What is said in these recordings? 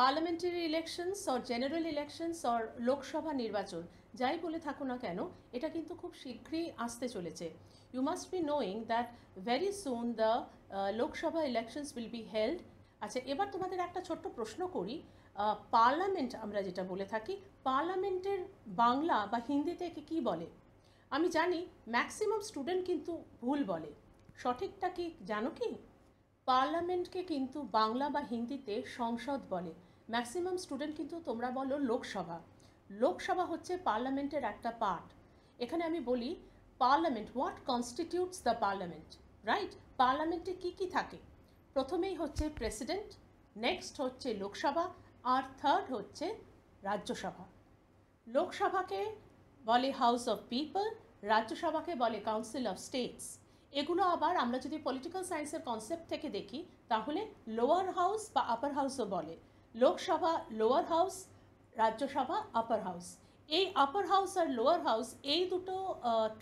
Parliamentary elections or general elections or Lok Sabha নির্বাচন যাই বলে থাকো না কেন, এটা কিন্তু খুব শীঘ্রই আসতে চলেছে। You must be knowing that very soon the Lok Sabha elections will be held. আচ্ছা, এবার তোমাদের একটা ছোট্ট প্রশ্ন করি। পার্লামেন্ট আমরা যেটা বলে থাকি, পার্লামেন্টের বাংলা বা হিন্দিতে একে কী বলে? আমি জানি ম্যাক্সিমাম স্টুডেন্ট কিন্তু ভুল বলে। সঠিকটা কি জানো কি? পার্লামেন্টকে কিন্তু বাংলা বা হিন্দিতে সংসদ বলে। ম্যাক্সিমাম স্টুডেন্ট কিন্তু তোমরা বলো লোকসভা। লোকসভা হচ্ছে পার্লামেন্টের একটা পার্ট। এখানে আমি বলি parliament, what constitutes the parliament, right? পার্লামেন্টে কি কি থাকে? প্রথমেই হচ্ছে প্রেসিডেন্ট, নেক্সট হচ্ছে লোকসভা, আর থার্ড হচ্ছে রাজ্যসভা। লোকসভাকে বলে হাউস অফ পিপল, রাজ্যসভাকে বলে কাউন্সিল অফ স্টেটস। এগুলো আবার আমরা যদি পলিটিক্যাল সায়েন্সের কনসেপ্ট থেকে দেখি তাহলে লোয়ার হাউস বা আপার হাউসও বলে। লোকসভা লোয়ার হাউস, রাজ্যসভা আপার হাউস। এই আপার হাউস আর লোয়ার হাউস এই দুটো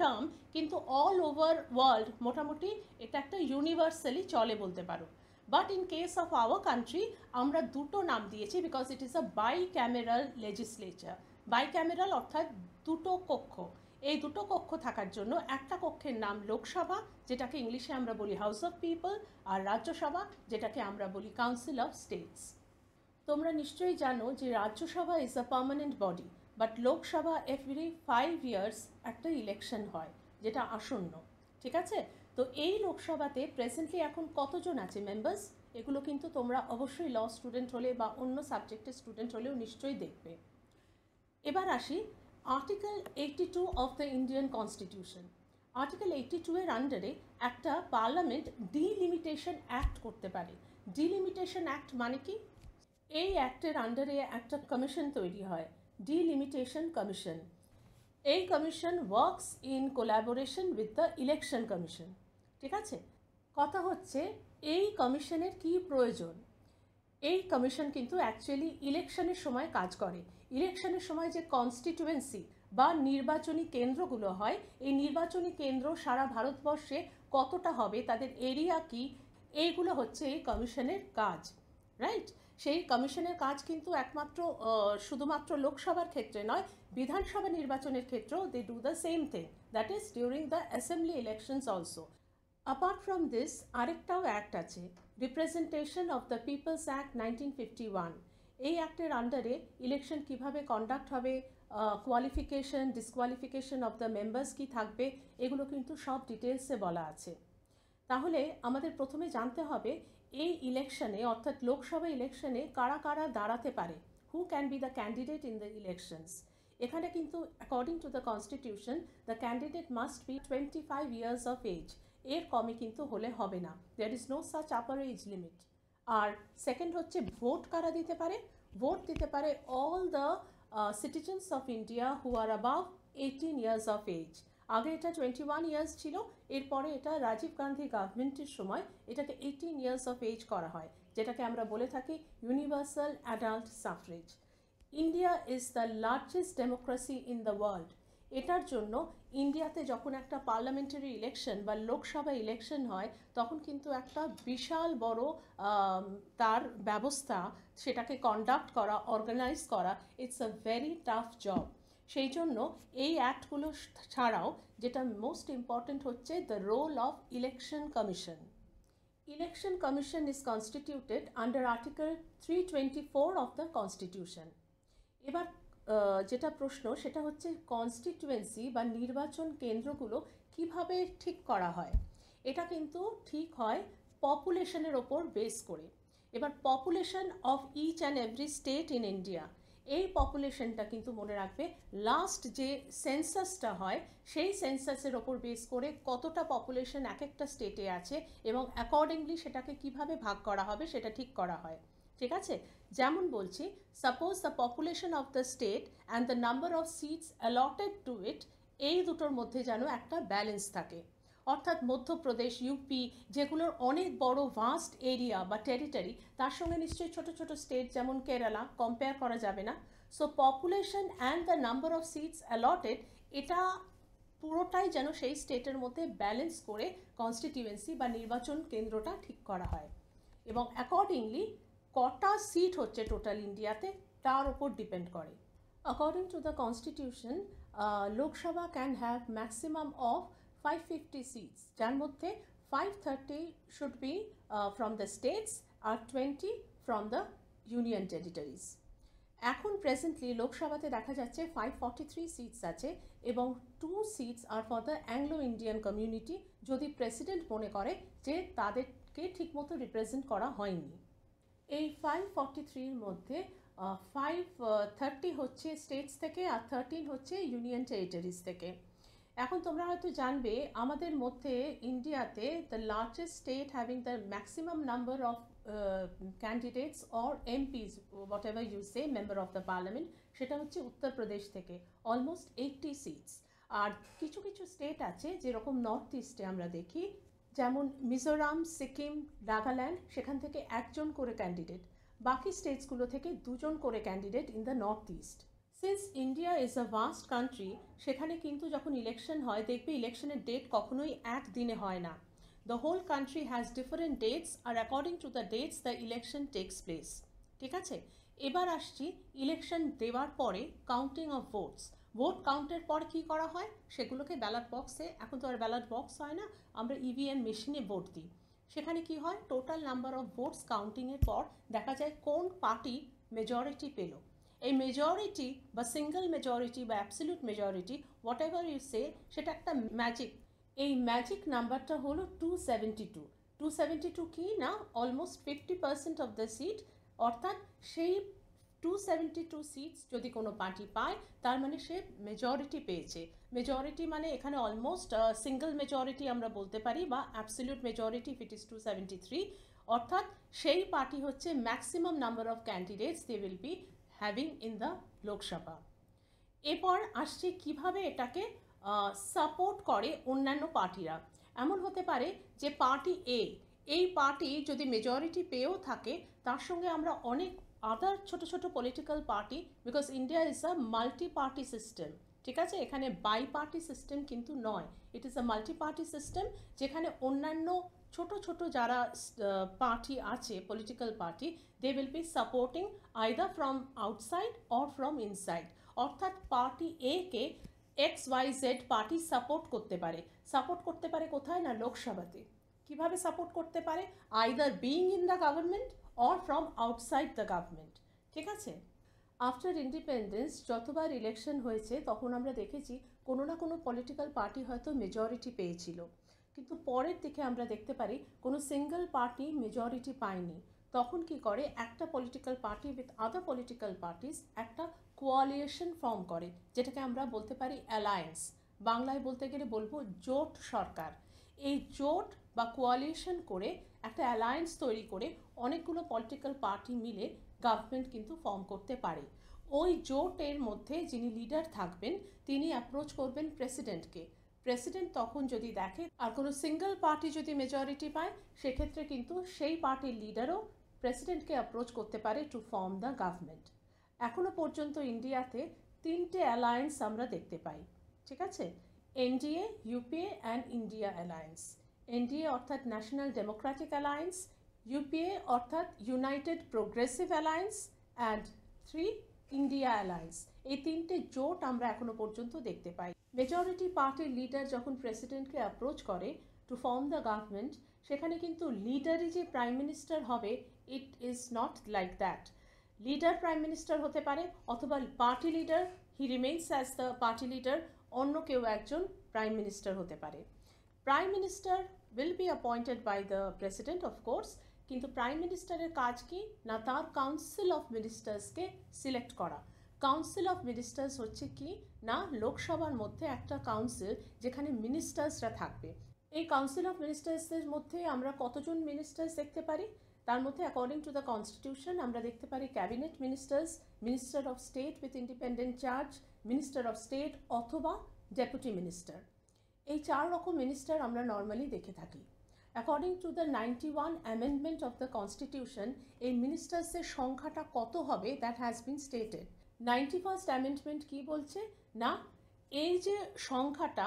টার্ম কিন্তু অল ওভার ওয়ার্ল্ড মোটামুটি এটা একটা ইউনিভার্সালি চলে বলতে পারো। But in case of our country আমরা দুটো নাম দিয়েছি because it is a bicameral legislature. Bicameral অর্থাৎ দুটো কক্ষ। এই দুটো কক্ষ থাকার জন্য একটা কক্ষের নাম লোকসভা, যেটাকে ইংলিশে আমরা বলি হাউস অফ পিপল, আর রাজ্যসভা যেটাকে আমরা বলি কাউন্সিল অফ স্টেটস। তোমরা নিশ্চয়ই জানো যে Rajya Sabha is a permanent body, but Lok Sabha every 5 years একটা ইলেকশন হয়, যেটা আসন্ন। ঠিক আছে? তো এই লোকসভাতে প্রেজেন্টলি এখন কতজন আছে মেম্বার্স? এগুলো কিন্তু তোমরা অবশ্যই ল স্টুডেন্ট হলে বা অন্য সাবজেক্টের স্টুডেন্ট হলেও নিশ্চয়ই দেখবে। এবার আসি article 82 of the Indian constitution. Article 82 এর আন্ডারে একটা পার্লামেন্ট ডিলিমিটেশন অ্যাক্ট করতে পারে। ডিলিমিটেশন অ্যাক্ট মানে কি? এই অ্যাক্টের আন্ডারে একটা কমিশন তৈরি হয়, ডিলিমিটেশন কমিশন। এই commission works in collaboration with the election commission. ঠিক আছে? কথা হচ্ছে এই কমিশনের কি প্রয়োজন? এই কমিশন কিন্তু অ্যাকচুয়ালি ইলেকশনের সময় কাজ করে। ইলেকশনের সময় যে কনস্টিটিউয়েন্সি বা নির্বাচনী কেন্দ্রগুলো হয়, এই নির্বাচনী কেন্দ্র সারা ভারতবর্ষে কতটা হবে, তাদের এরিয়া কি, এইগুলো হচ্ছে এই কমিশনের কাজ, রাইট? সেই কমিশনের কাজ কিন্তু একমাত্র শুধুমাত্র লোকসভার ক্ষেত্রে নয়, বিধানসভা নির্বাচনের ক্ষেত্রেও they do the same thing, that is during the assembly elections also. Apart from this আরেকটাও অ্যাক্ট আছে, representation of the people's act 1951। এই অ্যাক্টের আন্ডারে ইলেকশন কিভাবে কন্ডাক্ট হবে, qualification disqualification of the members কী থাকবে, এগুলো কিন্তু সব ডিটেলসে বলা আছে। তাহলে আমাদের প্রথমে জানতে হবে এই ইলেকশনে অর্থাৎ লোকসভা ইলেকশনে কারা কারা দাঁড়াতে পারে, who can be the candidate in the elections. এখানে কিন্তু according to the constitution the candidate must be 25 years of age. এর কমে কিন্তু হলে হবে না, there is no such upper age limit. আর সেকেন্ড হচ্ছে ভোট কারা দিতে পারে? ভোট দিতে পারে all the citizens of India who are above 18 years of age. আগে এটা 21 ইয়ার্স ছিল, এরপরে এটা রাজীব গান্ধী গভর্নমেন্টের সময় এটাকে 18 ইয়ার্স অফ এজ করা হয়, যেটাকে আমরা বলে থাকি universal adult suffrage. India is the largest democracy in the world. এটার জন্য ইন্ডিয়াতে যখন একটা পার্লামেন্টারি ইলেকশন বা লোকসভা ইলেকশন হয় তখন কিন্তু একটা বিশাল বড় তার ব্যবস্থা, সেটাকে কন্ডাক্ট করা, অর্গানাইজ করা, it's a very tough job. সেই জন্য এই অ্যাক্টগুলো ছাড়াও যেটা মোস্ট ইম্পর্ট্যান্ট হচ্ছে the role of election commission. Election commission is constituted under article 324 of the constitution. এবার যেটা প্রশ্ন সেটা হচ্ছে কনস্টিটিউয়েন্সি বা নির্বাচন কেন্দ্রগুলো কিভাবে ঠিক করা হয়। এটা কিন্তু ঠিক হয় পপুলেশনের ওপর বেস করে। এবার population of each and every state in India, এই পপুলেশনটা কিন্তু মনে রাখবে লাস্ট যে সেন্সাসটা হয় সেই সেন্সাসের ওপর বেস করে কতটা পপুলেশন এক একটা স্টেটে আছে এবং অ্যাকর্ডিংলি সেটাকে কিভাবে ভাগ করা হবে সেটা ঠিক করা হয়। ঠিক আছে? যেমন বলছি, suppose the population of the state and the number of seats allotted to it, এই দুটোর মধ্যে যেন একটা ব্যালেন্স থাকে। অর্থাৎ মধ্যপ্রদেশ, ইউপি যেগুলোর অনেক বড় ভাস্ট এরিয়া বা টেরিটরি, তার সঙ্গে নিশ্চয়ই ছোট ছোট স্টেট যেমন কেরালা কম্পেয়ার করা যাবে না। So population and the number of seats allotted, এটা পুরোটাই যেন সেই স্টেটের মধ্যে ব্যালেন্স করে কনস্টিটিউয়েন্সি বা নির্বাচন কেন্দ্রটা ঠিক করা হয় এবং অ্যাকর্ডিংলি কটা সিট হচ্ছে টোটাল ইন্ডিয়াতে তার উপর ডিপেন্ড করে। According to the constitution Lok Sabha can have maximum of 550 seats, যার মধ্যে 530 should be from the states আর 20 ফ্রম দ্য ইউনিয়ন টেরিটরিজ। এখন প্রেজেন্টলি লোকসভাতে দেখা যাচ্ছে 543 সিটস আছে এবং 2 seats are for the Anglo Indian community, যদি প্রেসিডেন্ট মনে করে যে তাদেরকে ঠিকমতো রিপ্রেজেন্ট করা হয়নি। এই 543-র মধ্যে 530 হচ্ছে স্টেটস থেকে আর 13 হচ্ছে ইউনিয়ন টেরিটরিজ থেকে। এখন তোমরা হয়তো জানবে আমাদের মধ্যে ইন্ডিয়াতে the largest state having the maximum number of candidates or MPs, whatever you say, member of the parliament, সেটা হচ্ছে উত্তরপ্রদেশ থেকে অলমোস্ট 80 সিটস। আর কিছু কিছু স্টেট আছে যেরকম নর্থ ইস্টে আমরা দেখি, যেমন মিজোরাম, সিকিম, নাগাল্যান্ড, সেখান থেকে একজন করে ক্যান্ডিডেট, বাকি স্টেটসগুলো থেকে দুজন করে candidate in the north east. Since India is a vast country, সেখানে কিন্তু যখন ইলেকশন হয় দেখবে ইলেকশনের ডেট কখনোই একদিনে হয় না। The whole country has different dates আর according to the dates the election takes place. ঠিক আছে, এবার আসছি ইলেকশন দেওয়ার পরে কাউন্টিং অফ ভোটস। ভোট কাউন্টের পর কী করা হয় সেগুলোকে ব্যালট বক্সে, এখন তো আর ব্যালট বক্স হয় না, আমরা ইভিএম মেশিনে ভোট দিই। সেখানে কি হয়, টোটাল নাম্বার অফ ভোটস কাউন্টিংয়ের পর দেখা যায় কোন পার্টি মেজরিটি পেল। এই মেজরিটি বা সিঙ্গল মেজরিটি বা absolute majority, whatever you say, সেটা একটা ম্যাজিক। এই ম্যাজিক নাম্বারটা হলো 272। 272 কি না, অলমোস্ট 50% অফ দ্য সিট, অর্থাৎ সেই 272 সিটস যদি কোনো পার্টি পায় তার মানে সে মেজরিটি পেয়েছে। মেজরিটি মানে এখানে অলমোস্ট সিঙ্গল মেজরিটি আমরা বলতে পারি বা absolute majority if it is 273, অর্থাৎ সেই পার্টি হচ্ছে maximum number of candidates they will be having in the Lok Sabha. এরপর আসছে কিভাবে এটাকে সাপোর্ট করে অন্যান্য পার্টিরা। এমন হতে পারে যে পার্টি এই পার্টি যদি মেজরিটি পেয়েও থাকে, তার সঙ্গে আমরা অনেক আদার ছোট ছোট political party, because India is a multi party system, ঠিক আছে, এখানে বাই পার্টি সিস্টেম কিন্তু নয়, it is a multi party system, যেখানে অন্যান্য ছোট ছোট যারা পার্টি আছে, political party, they will be supporting either from outside or from inside. অর্থাৎ পার্টি কে XYZ পার্টি সাপোর্ট করতে পারে কোথায় না, লোকসভাতে। কিভাবে সাপোর্ট করতে পারে, either being in the government or from outside the government. ঠিক আছে, আফটার ইন্ডিপেন্ডেন্স যতবার ইলেকশন হয়েছে তখন আমরা দেখেছি কোনো না কোনো পলিটিক্যাল পার্টি হয়তো মেজরিটি পেয়েছিল, কিন্তু পরের দিকে আমরা দেখতে পারি কোনো সিঙ্গল পার্টি মেজরিটি পায়নি। তখন কি করে, একটা political party with other political parties একটা কোয়ালিয়েশন ফর্ম করে, যেটাকে আমরা বলতে পারি অ্যালায়েন্স, বাংলায় বলতে গেলে বলবো জোট সরকার। এই জোট বা কোয়ালিয়েশন করে একটা অ্যালায়েন্স তৈরি করে অনেকগুলো পলিটিক্যাল পার্টি মিলে গভর্নমেন্ট কিন্তু ফর্ম করতে পারে। ওই জোটের মধ্যে যিনি লিডার থাকবেন তিনি অ্যাপ্রোচ করবেন প্রেসিডেন্টকে। প্রেসিডেন্ট তখন যদি দেখে আর কোনো সিঙ্গল পার্টি যদি মেজরিটি পায়, সেক্ষেত্রে কিন্তু সেই পার্টির লিডারও প্রেসিডেন্টকে অ্যাপ্রোচ করতে পারে টু ফর্ম দ্য গভর্নমেন্ট। এখনও পর্যন্ত ইন্ডিয়াতে 3টে অ্যালায়েন্স আমরা দেখতে পাই, ঠিক আছে, NDA, UPA and India alliance. NDA অর্থাৎ ন্যাশনাল ডেমোক্রেটিক অ্যালায়েন্স, ইউপিএ অর্থাৎ United progressive alliance and 3 India alliance. এই 3টে জোট আমরা এখনো পর্যন্ত দেখতে পাই। মেজরিটি পার্টির লিডার যখন প্রেসিডেন্টকে অ্যাপ্রোচ করে টু ফর্ম দ্য গভর্নমেন্ট, সেখানে কিন্তু লিডারই যে প্রাইম মিনিস্টার হবে, it is not like that. Leader prime minister হতে পারে, অথবা party leader, he remains as the party leader, অন্য কেউ একজন প্রাইম মিনিস্টার হতে পারে। Prime minister will be appointed by the president of course, কিন্তু প্রাইম মিনিস্টারের কাজ কি না, তার কাউন্সিল অফ মিনিস্টার্সকে সিলেক্ট করা। কাউন্সিল অফ মিনিস্টার্স হচ্ছে কি না, লোকসভার মধ্যে একটা কাউন্সিল যেখানে মিনিস্টার্সরা থাকবে। এই কাউন্সিল অফ মিনিস্টার্সের মধ্যে আমরা কতজন মিনিস্টার্স দেখতে পারি, তার মধ্যে অ্যাকর্ডিং টু দ্য কনস্টিটিউশন আমরা দেখতে পারি cabinet ministers, minister of state with independent charge, minister of state অথবা ডেপুটি মিনিস্টার। এই 4 রকম মিনিস্টার আমরা নর্মালি দেখে থাকি। According to the 91 amendment of the constitution, এই মিনিস্টার্সের সংখ্যাটা কত হবে that has been stated. 91st amendment কি বলছে না, এই যে সংখ্যাটা,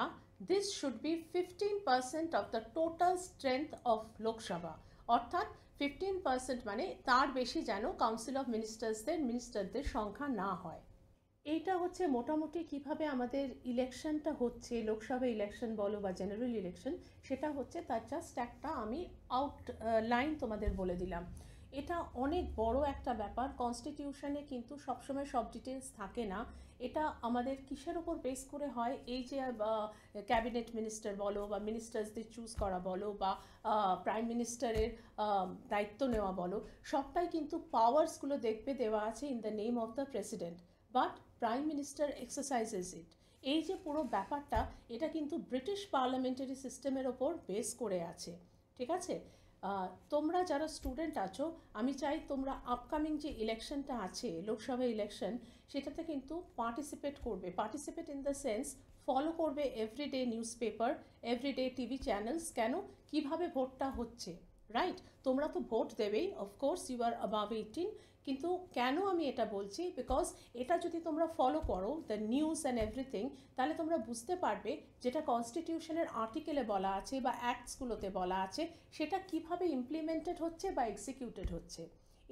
this should be 15% of the total strength of Lok Sabha, অর্থাৎ 15% মানে তার বেশি যেন কাউন্সিল অফ মিনিস্টারদের সংখ্যা না হয়। এইটা হচ্ছে মোটামুটি কিভাবে আমাদের ইলেকশনটা হচ্ছে, লোকসভা ইলেকশন বলো বা জেনারেল ইলেকশন, সেটা হচ্ছে তার জাস্ট একটা আমি লাইন তোমাদের বলে দিলাম। এটা অনেক বড় একটা ব্যাপার, কনস্টিটিউশনে কিন্তু সবসময় সব ডিটেলস থাকে না। এটা আমাদের কিসের ওপর বেস করে হয়, এই যে ক্যাবিনেট মিনিস্টার বলো বা মিনিস্টার্সদের চুজ করা বলো বা প্রাইম মিনিস্টারের দায়িত্ব নেওয়া বলো, সবটাই কিন্তু পাওয়ার্সগুলো দেখবে দেওয়া আছে in the name of the president, but prime minister exercises it. এই যে পুরো ব্যাপারটা, এটা কিন্তু ব্রিটিশ পার্লামেন্টারি সিস্টেমের ওপর বেস করে আছে, ঠিক আছে? তোমরা যারা স্টুডেন্ট আছো, আমি চাই তোমরা আপকামিং যে ইলেকশনটা আছে, লোকসভা ইলেকশন, সেটাতে কিন্তু participate in the sense follow করবে everyday newspaper, everyday TV channels. কেন, কিভাবে ভোটটা হচ্ছে, রাইট? তোমরা তো ভোট দেবেই, অফকোর্স ইউ আর অ্যাবাভ 18, কিন্তু কেন আমি এটা বলছি, বিকজ এটা যদি তোমরা ফলো করো দ্য নিউজ অ্যান্ড এভরিথিং, তাহলে তোমরা বুঝতে পারবে যেটা কনস্টিটিউশনের আর্টিকেলে বলা আছে বা অ্যাক্টসগুলোতে বলা আছে, সেটা কিভাবে ইমপ্লিমেন্টেড হচ্ছে বা এক্সিকিউটেড হচ্ছে।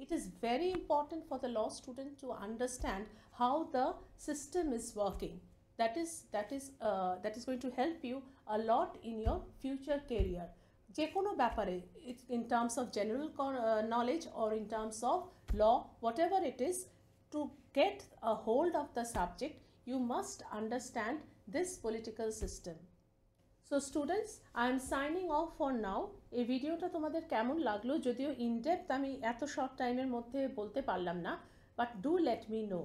It is very important for the law student to understand how the system is working. That is going to help you a lot in your future career. যে কোনো ব্যাপারে, in terms of general knowledge or in terms of law, whatever it is, to get a hold of the subject, you must understand this political system. So students, I am signing off for now. এই ভিডিওটা তোমাদের কেমন লাগলো, যদিও in-depth আমি এত short টাইমের মধ্যে বলতে পারলাম না, but do let me no.